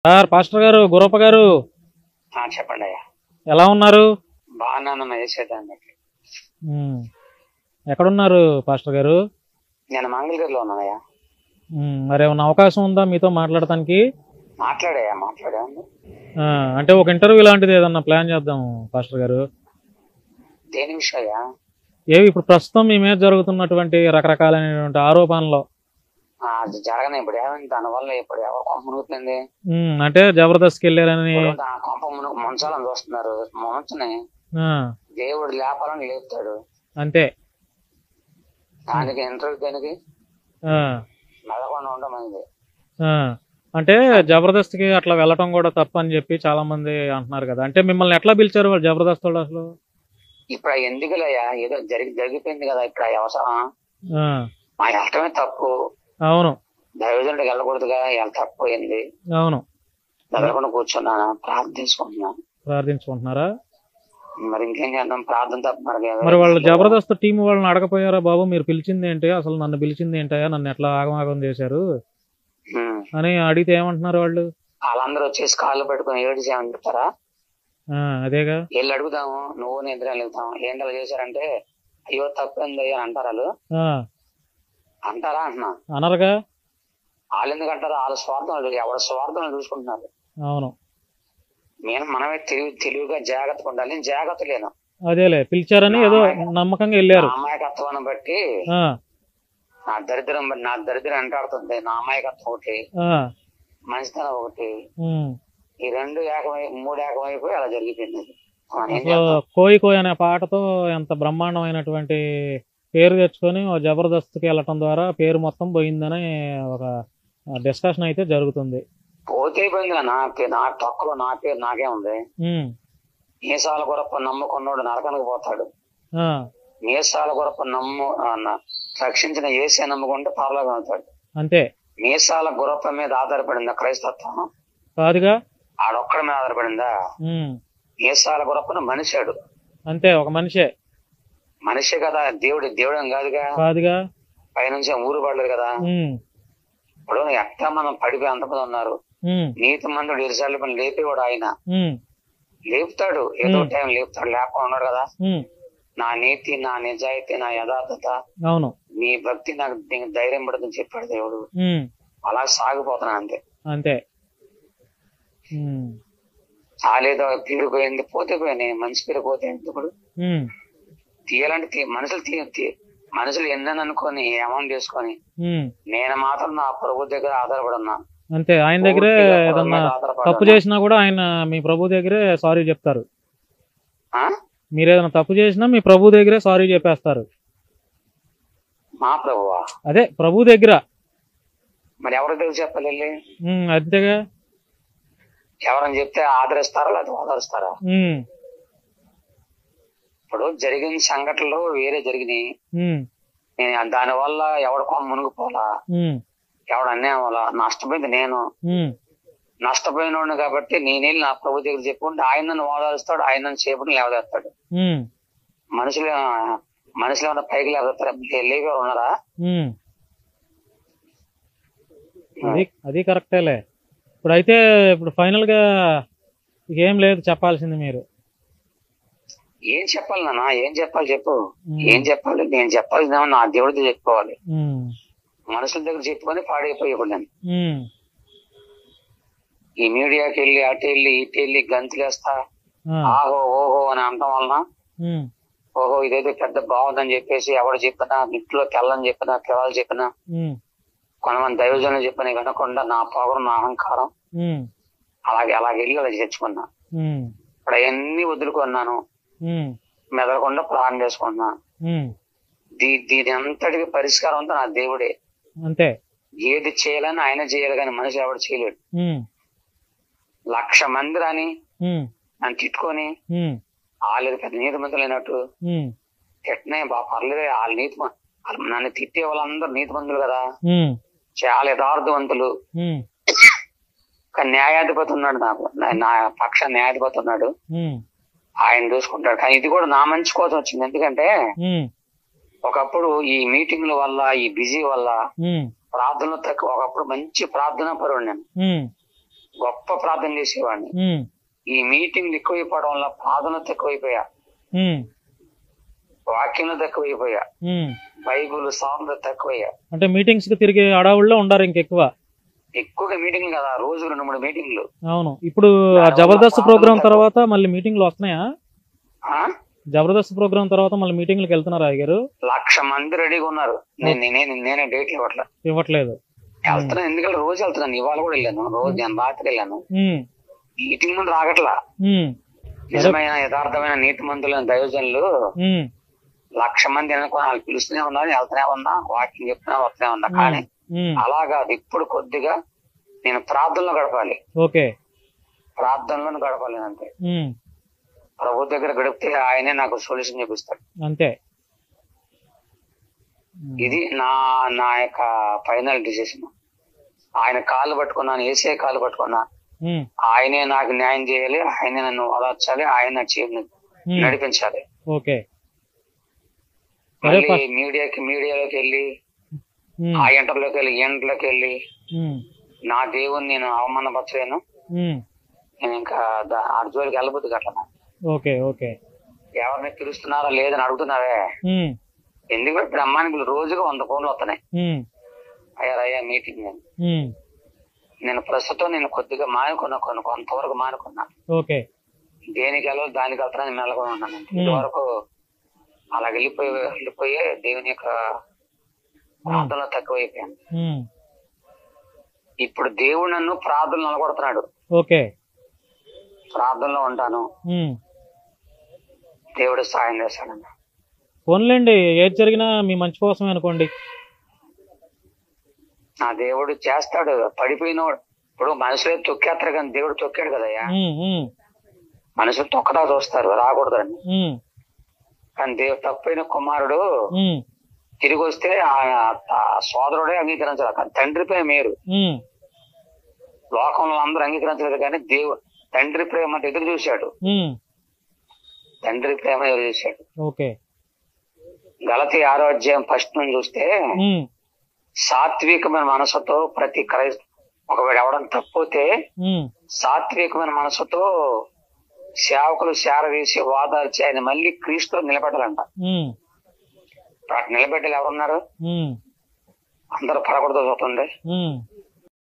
Sir pastor గారు గురప్ప గారు చెప్పండి అయ్యా. ఎలా ఉన్నారు? బాగున్నానన్న చేసేదాన్ని. ఎక్కడున్నారు పాస్టర్ గారు? నేను మంగళగిరిలో ఉన్నానయ్యా. మరి ఏమన్నా అవకాశం ఉందా మీతో మాట్లాడటానికి? మాట్లాడా. అంటే ఒక ఇంటర్వ్యూ లాంటిది ఏదన్నా ప్లాన్ చేద్దాం పాస్టర్ గారు. దేని విషయమయ్యా? ఏవి ఇప్పుడు ప్రస్తుతం మీ మీద జరుగుతున్నటువంటి రకరకాలైనటువంటి ఆరోపణలు అది జరగని ఇప్పుడు ఏమైంది? దానివల్ల ఇప్పుడు ఎవరు కొంప మునుగుతుంది? అంటే జబర్దస్త్కి వెళ్ళారని కొంప ముంచాలని చూస్తున్నారు. ముంచని దేవుడు లేపాలని లేపుతాడు అంతే. దానికి ఇంటర్వ్యూ దేనికి మెదకుండా ఉండమంది. అంటే జబర్దస్త్కి అట్లా వెళ్ళటం కూడా తప్పని చెప్పి చాలా మంది అంటున్నారు కదా. అంటే మిమ్మల్ని ఎట్లా పిలిచారు వాళ్ళు జబర్దస్త్ వాళ్ళు అసలు? ఇప్పుడు ఎందుకులయ్యా, ఏదో జరిగిపోయింది కదా. ఇప్పుడు అవసరం మా వెళ్ళటమే తప్పు. అవును, దైవజనుడికి వెళ్ళకూడదుగా, తప్పిపోయింది. అవును, వెళ్ళకుండా కూర్చున్నాను, ప్రార్థించుకుంటున్నారా? మరి ఇంకేం చేద్దాం, ప్రార్థన తప్ప మరి వాళ్ళు జబర్దస్త్ టీం వాళ్ళని అడగపోయారా? బాబు మీరు పిలిచింది ఏంటి, అసలు నన్ను పిలిచింది ఏంటయా, నన్ను ఎట్లా ఆగమాగం చేశారు అని అడిగితే ఏమంటున్నారు వాళ్ళు? వాళ్ళందరూ వచ్చేసి కాళ్ళు పెట్టుకుని ఏడు చేయమని చెప్తారా? అదేగా వీళ్ళు అడుగుదాము, నువ్వు నిద్ర వెళ్తాం ఏంటో చేశారంటే అయ్యో తప్పింది అని అంటారు. వాళ్ళు అంటారా? అంటున్నా అనరుగా. వాళ్ళు ఎందుకు అంటారు? వాళ్ళ స్వార్థం, ఎవరి స్వార్థం చూసుకుంటున్నారు. అవును, మనమే తెలివిగా జాగ్రత్తగా ఉండాలి. జాగ్రత్త లేను. అదేలే పిలిచారని ఏదో నమ్మకంగా వెళ్ళారు. అమాయకత్వాన్ని బట్టి నా దరిద్రం వెంటాడుతుంది. నా అమాయకత్వం ఒకటి, మంచితనం ఒకటి, ఈ రెండు మూడు ఏకమైపోయి అలా జరిగిపోయింది. కోయి కోయి అనే పాటతో ఎంత బ్రహ్మాండమైనటువంటి పేరు తెచ్చుకొని జబర్దస్త్కి వెళ్ళటం ద్వారా పేరు మొత్తం పోయిందని ఒక డిస్కషన్ అయితే జరుగుతుంది. పోతే పోయింది. నా తక్కువ నా పేరు నాకే ఉంది. మీసాల గొరప్ప నమ్ముకున్నాడు నరకానికి పోతాడు. మీసాల గొరప్ప రక్షించిన యేసే నమ్ముకుంటే పరలోకం అవుతాడు. అంతే. మీసాల గొరప్ప మీద ఆధారపడిందా క్రైస్తత్వం? కాదుగా. ఆడొక్కడి మీద ఆధారపడిందా? మీసాల గొరప్పను మనిషాడు. అంతే, ఒక మనిషే కదా. దేవుడేం కాదుగా. పైనుంచి ఊరు పడలేదు కదా. ఇప్పుడు ఎట్లా మనం పడిపోయి అంతమంది ఉన్నారు. నీతి మందుడు ఇరుసార్లు పని లేపేవాడు ఆయన. లేపుతాడు, ఏదో టైం లేపుతాడు. లేకుండా ఉన్నాడు కదా. నా నీతి, నా నిజాయితీ, నా యథార్థత, నీ భక్తి నాకు ధైర్యం పడుతుందని చెప్పాడు దేవుడు. అలా సాగిపోతున్నా అంతే. చాలేదో పేరు పోయింది, పోతే పోయినాయి. మంచి పేరు పోతే ఎందుకు తీయాలంటే మనుషులు ఎన్నని అనుకొని అమౌంట్ చేసుకొని నేను మాత్రం నా ప్రభు దగ్గర ఆధారపడి ఉన్నా. అంతే, ఆయన దగ్గరే ఏదన్నా తప్పు చేసినా కూడా ఆయన మీ ప్రభు దగ్గరే సారీ చెప్తారు. మీరు ఏదైనా తప్పు చేసినా మీ ప్రభు దగ్గరే సారీ చెప్పేస్తారు. మా ప్రభువా? అదే ప్రభు దగ్గర. మరి ఎవరి దగ్గర చెప్పాలి? అంతేగా. ఎవరని చెప్తే ఆదరిస్తారా లేదా ఓదరుస్తారా? ఇప్పుడు జరిగిన సంఘటనలు వేరే జరిగినాయి. దాని వల్ల ఎవడ కొమ్మ మునిగిపోలా, ఎవడ అన్యాయం వల్ల నష్టపోయింది నేను. నష్టపోయినోడు కాబట్టి నేనే నా ప్రభు దగ్గర చెప్పుకుంటే ఆయన నన్ను ఓదారుస్తాడు, ఆయన నన్ను చేపట్టు లేవదేస్తాడు. మనుషులు ఏమన్నా పైకి లేవదేస్తారా? లేవే ఉన్నారా? అది కరెక్టేలే. ఇప్పుడు ఇప్పుడు ఫైనల్ గా ఏం లేదు చెప్పాల్సింది మీరు. ఏం చెప్పాలి నాన్న? ఏం చెప్పాలి చెప్పు. ఏం చెప్పాలి? నేను చెప్పాల్సిందేమో నా దేవుడితో చెప్పుకోవాలి. మనుషుల దగ్గర చెప్పుకొని పాడైపోయేవాడు నేను. ఈ మీడియాకి వెళ్ళి అటు వెళ్ళి ఇటు వెళ్ళి గంతులేస్తా ఆహో ఓహో అని అనటం వలన ఓహో ఇదైతే పెద్ద బాగుందని చెప్పేసి ఎవరు చెప్పినా, ఇంట్లో తెల్లని చెప్పినా, పిల్లలు చెప్పినా, కొంతమంది దైవజనులు చెప్పినా వినకుండా నా పొగరు, నా అహంకారం అలాగే వెళ్ళి అలా తెచ్చుకున్నా. ఇప్పుడు అవన్నీ వదులుకున్నాను, మెదలకుండా ప్రాణం చేసుకున్నా. దీని అంతటికి పరిష్కారం అంతా నా దేవుడే. అంతే. ఏది చేయాలని ఆయన చేయాలి, కానీ మనిషి ఎవడు చేయలేడు. 1,00,000 మంది రాని నన్ను తిట్టుకొని వాళ్ళు పెద్ద నీతి మంతులు అయినట్టు తిట్టనే పర్లేదు. వాళ్ళు నన్ను తిట్టే వాళ్ళందరూ నీతి మంతులు కదా, చాలా యథార్థవంతులు. కానీ న్యాయాధిపతి ఉన్నాడు, నా పక్ష న్యాయాధిపతి ఉన్నాడు, ఆయన చూసుకుంటాడు. కానీ ఇది కూడా నా మంచి కోసం వచ్చింది. ఎందుకంటే ఒకప్పుడు ఈ మీటింగ్ల వల్ల, ఈ బిజీ వల్ల ప్రార్థనలు తక్కువ. ఒకప్పుడు మంచి ప్రార్థనా పరుడు నేను. గొప్ప ప్రార్థన చేసేవాడిని. ఈ మీటింగ్లు ఎక్కువైపోవడం వల్ల ప్రార్థన తక్కువైపోయా, వాక్యంలో తక్కువైపోయా, బైబుల్ సాంగ్ తక్కువయ్యా. అంటే మీటింగ్స్ కి తిరిగి అడవుల్లో ఉండారు ఎక్కువగా మీటింగ్లు కదా, రోజు 2-3 మీటింగ్లు. అవును. ఇప్పుడు జబర్దస్త్ ప్రోగ్రామ్ తర్వాత మళ్ళీ మీటింగ్లు వస్తున్నాయా? జబర్దస్త్ ప్రోగ్రామ్ తర్వాత మళ్ళీ మీటింగ్లకు వెళ్తున్నారా గారు? 1,00,000 మంది రెడీగా ఉన్నారు. నేనే డేట్లు ఇవ్వట్లేదు. వెళ్తున్నాను, ఎందుకంటే రోజు వెళ్తున్నాను. ఇవాళ కూడా వెళ్ళాను, రోజు నేను రాత్రి వెళ్ళాను. మీటింగ్ ముందు రాగట్లా. నిజమైన యథార్థమైన నీతి మంతులైన దైవజనులు 1,00,000 మంది అనుకుని వాళ్ళు పిలుస్తూనే ఉన్నారు, వెళ్తూనే ఉన్నా, వాకింగ్ చెప్తున్నా, వస్తూనే ఉన్నా. కానీ అలాగా ఇప్పుడు కొద్దిగా నేను ప్రార్థనలో గడపాలి. ప్రార్థనలో గడపాలి అంతే. ప్రభు దగ్గర గడిపితే ఆయనే నాకు సొల్యూషన్ చూపిస్తాడు అంతే. ఇది నా యొక్క ఫైనల్ డిసిషన్. ఆయన కాళ్ళు పట్టుకున్నాను, ఏసే కాళ్ళు పట్టుకున్నా. ఆయనే నాకు న్యాయం చేయాలి, ఆయనే నన్ను ఓదార్చాలి, ఆయన నడిపించాలి. మీడియాలోకి వెళ్ళి, ఆ ఎంటర్లోకి వెళ్ళి, ఎంట్లోకి వెళ్ళి నా దేవుని నేను అవమానపరచలేను. నేను ఇంకా అర్జుడికి వెళ్ళబోద్దు అట్లా. ఎవరిని పిలుస్తున్నారా లేదని అడుగుతున్నావే, ఎందుకంటే ఇప్పుడు అమ్మాయికి రోజుగా 100 ఫోన్లు వస్తున్నాయి. అయ్యా మీటింగ్ నేను ప్రస్తుతం కొద్దిగా మానుకున్నా, కొంతవరకు మానుకున్నా. దేనికి వెళ్ళాలి దానికి వెళ్తానని మెల్లగా ఉన్నాను. ఇంతవరకు అలా వెళ్ళిపోయే దేవుని యొక్క ప్రార్థనలో తక్కువైపోయాను. ఇప్పుడు దేవుడు నన్ను ప్రార్థనలు నిలబడుతున్నాడు. ప్రార్థనలో ఉంటాను, దేవుడు సాయం చేస్తాడన్న. ఫోన్లేండి, ఏది జరిగినా మీ మంచి కోసమే అనుకోండి. నా దేవుడు చేస్తాడు. పడిపోయినోడు ఇప్పుడు మనుషులే తొక్కేస్తారు, కానీ దేవుడు తొక్కాడు కదయ్యా. మనుషులు తొక్కదా చూస్తారు, రాకూడదని. కానీ దేవుడు తప్పైన కుమారుడు తిరిగి వస్తే సోదరుడే అంగీకరించాలి. కానీ తండ్రి ప్రేమ మేరు. లోకంలో అందరూ అంగీకరించలేదు, కానీ తండ్రి ప్రేమ ఎదురు చూశాడు. తండ్రి ప్రేమ ఎదురు చూశాడు. గలతీ 6వ అధ్యాయం 1 నుంచి చూస్తే, సాత్వికమైన మనసుతో ప్రతి ఒకవేళ ఎవడం తప్పితే సాత్వికమైన మనసుతో సేవకులు చేరవేసి వాదాల్చి ఆయన మళ్ళీ క్రీస్తులో నిలబెట్టాలంట. నిలబెట్టాలి ఎవరున్నారు? అందరూ పడకూడదు చూస్తుంది.